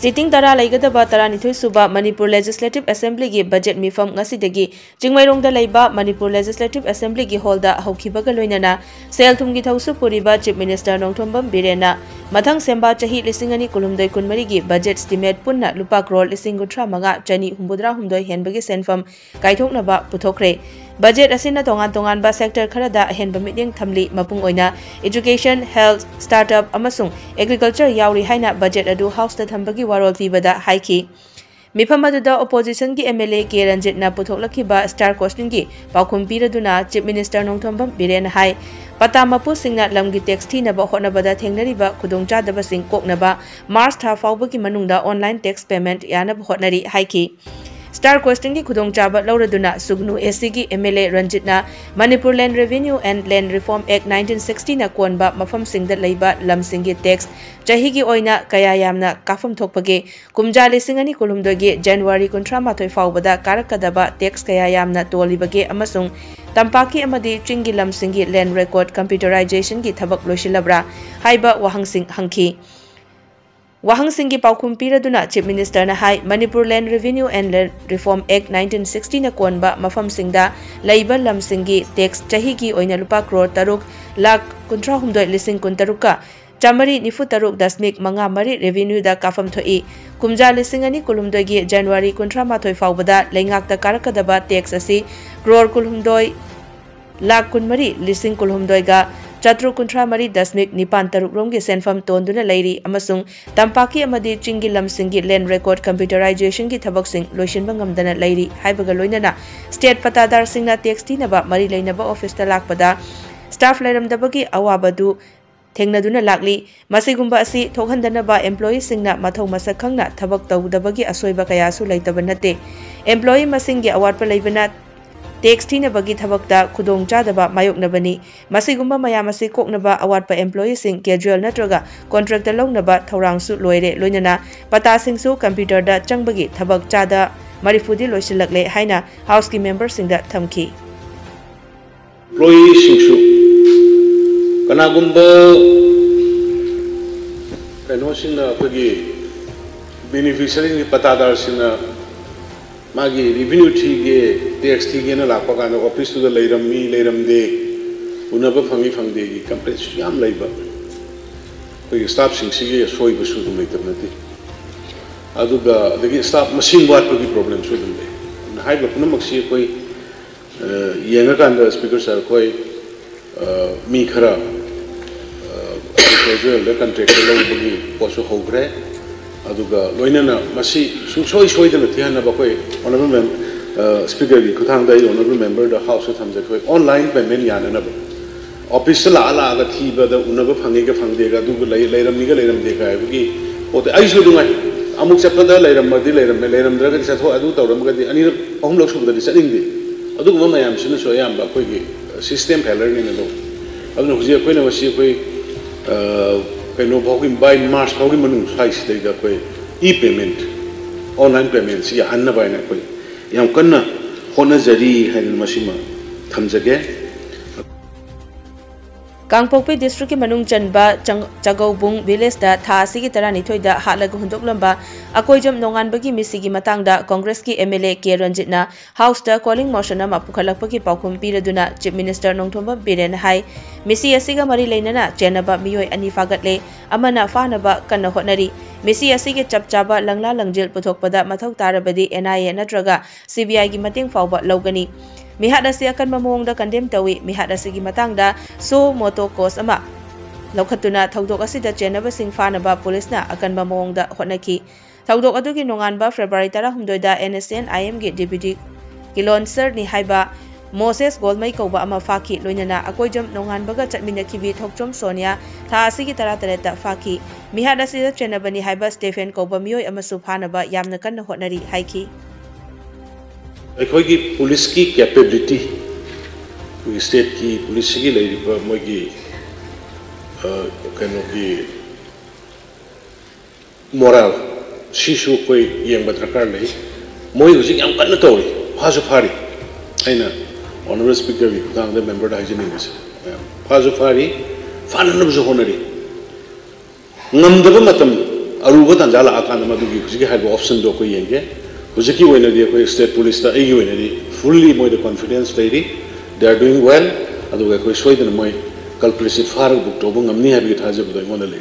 Sitting Tara Laigadaba Taranithu Suba, Manipur Legislative Assembly gi budget mifam ngasidagi, Jingmairongda Laiba, Manipur Legislative Assembly gi holda Haukibaga Loinana, Sel Tumgi Tausu Puriba, Chief Minister Nongthombam Birena, Mathang Semba Chahi Lisingani Kulumdoi Kunmarigi, budget estimate Punna, Lupa Krol, Lisingutra Maga, Chani Humbudra Humdoi Henbagi Senfam, Kaitoknaba, Putokre. Budget asina tongan ba sector kharada henba meeting thamli mapung oina education, health, startup amasung agriculture yauri haina budget adu house ta thambagi warol pibada haiki mifam aduda opposition gi MLA ke Ranjit na puthoklakiba star question gi paukhum piraduna chief minister Nongthombam Biren hai patamapu singna lamgi tax thinaba honabada thengnariba khudongcha daba sing koknaba March tha faubagi manungda online tax payment yana hotnari haiki Star question ki khudong chaba lauraduna Sugnu SC ki MLA Ranjit na Manipur Land Revenue and Land Reform Act 1960 na konba mafam singda leiba lamsingi tax chahi gi oina kaya yamna kafam thokpage kumja lisingani kulumdogi January 13 faubada karakadaba tax kaya yamna tolibage amasung tampaki amadi chingi lamsingi land record computerization ki thabak loisilabra haiba wahangsing hangki Wahang Singhi Paukum Piraduna, Chief Minister na hai Manipur Land Revenue and Land Reform Act 1960 na konba mafam singda laiba lam singhi tax chahigi oina lupa crore taruk lakh kuntra humdoi lising kuntaruka chamari nifu taruk dasmik manga mari revenue da kafam thoi kumja lisingani kulumdoi gi January kuntra mathoi faubada lengak ta karakadaba tax asi crore kulumdoi lakh kunmari lising kulumdoi ga Chatru Kuntra Mari Dasmik Nipan Taruk Romgi Senfam Tonduna Lairi Amasung Tampaki Amadi Chingi Lam Singi Land Record Computerization Ki Thabak Sing Loishin Bangam Dana Lairi Haibaga Loinana State Patadar Singna TXT Naba Mari Lainaba Office Talakpada Staff Lairam Dabagi Awabadu Tengnaduna Lakli Masigumba Asi Tokhandanaba Employee Singna Mathau Masakangna Thabak Tau Dabagi Asoiba Kayasu Laitabanate Employee Masingi Award Palaibanat Tax Tina bagi thabakta khudong chadaba mayoknabani masigumba mayamasi koknaba award pa employee sing casual natraga contractor longnaba thorangsu loire loinana pata singsu computer da changbagi thabak chada marifudi loisilakle haina house ki member singda thamki employee singsu kanagumba kano singna khagi beneficiary ni patadar singna Magi revenue tige tax tige na lakpa kana office to the leiram de unaba phangi phangde gi complaints yam leiba koi staff sing sige soi basu dum leitam nati aduga dagi staff machine wat gi problem su dum le hai ba punam maksi koi yenga kanda speaker sir koi mi khara casual le contractor lo gi poso hogre aduga loinana masi soi dana thiana ba koi honorable speaker gi kuthang dai honorable member the house thamja koi online payment yana na office la ga thiba da unaba phangi ga phangde ga du leiram ni ga leiram de ga gi ote ai su dungai amuk chapta da leiram ma di leiram dra ga sa tho adu tawram ga di ani ahum lok su da di saning di adu ma mayam sinu so yam ba koi gi system failure ni na lo adu huji koi na wasi koi Kano bhogin by March bhogin manung size da koi e-payment online payment si hanna ba na koi yam kanna hona jari hain masima thamjage Kangpokpi district ki manung chanba Chagaubung village da tha sigi tarani thoida halaga hundoklamba akoijam nongan bagi misigi matangda Congress ki MLA ke Ranjit na house da calling motion ama pukhalakpagi paukhum piraduna chief minister Nongthomba Biren hai misi asiga mari leinana chenaba miyoi ani fagatle amana fanaba kanna hotnari misi asige chapchaba langla langjil puthokpada mathau tarabadi NIA natraga CBI gi mating fawba logani Mihat asi akan mamongda condemn tawi mihat asigi matangda so moto cause ama lokhatuna thaudok asida chenaba sing fanaba police na akan mamongda hotnaki thaudok adugi nongan ba February 10 da NSN IM gi deputy kilon sir ni haiba Moses Golmai kauba ama faki loinana akoijam nongan baga chatminakhibi thokchom Sonia tha asigi taratareta faki mihat asida chenaba ni haiba Stephen kauba miyoi ama suphanaba yamna kanna hotnari haiki Ekhogi police ki capability, state ki police ki lagi mogi kano ki moral sishu koi yang batrakar lagi, mogi usik yang kan natori, phasu phari, aina honorable speaker bi kutang the member da hajin ingus, phasu phari, fana nabu honari, ngamdaba matam अरुब तंजा लाकान मदुगी हुजिकी हाइबो option दो कोई येंगे हुजिकी ओइनदी कोई स्टेट पुलिस ता एगी ओइनदी फुल्ली मोय द कॉन्फिडेंस लेडी दे आर डूइंग वेल अदुगा कोई सोइदन मोय कल्प्रेसिव फार बुक तो बंगमनी हाबी थाजबदो मोन ले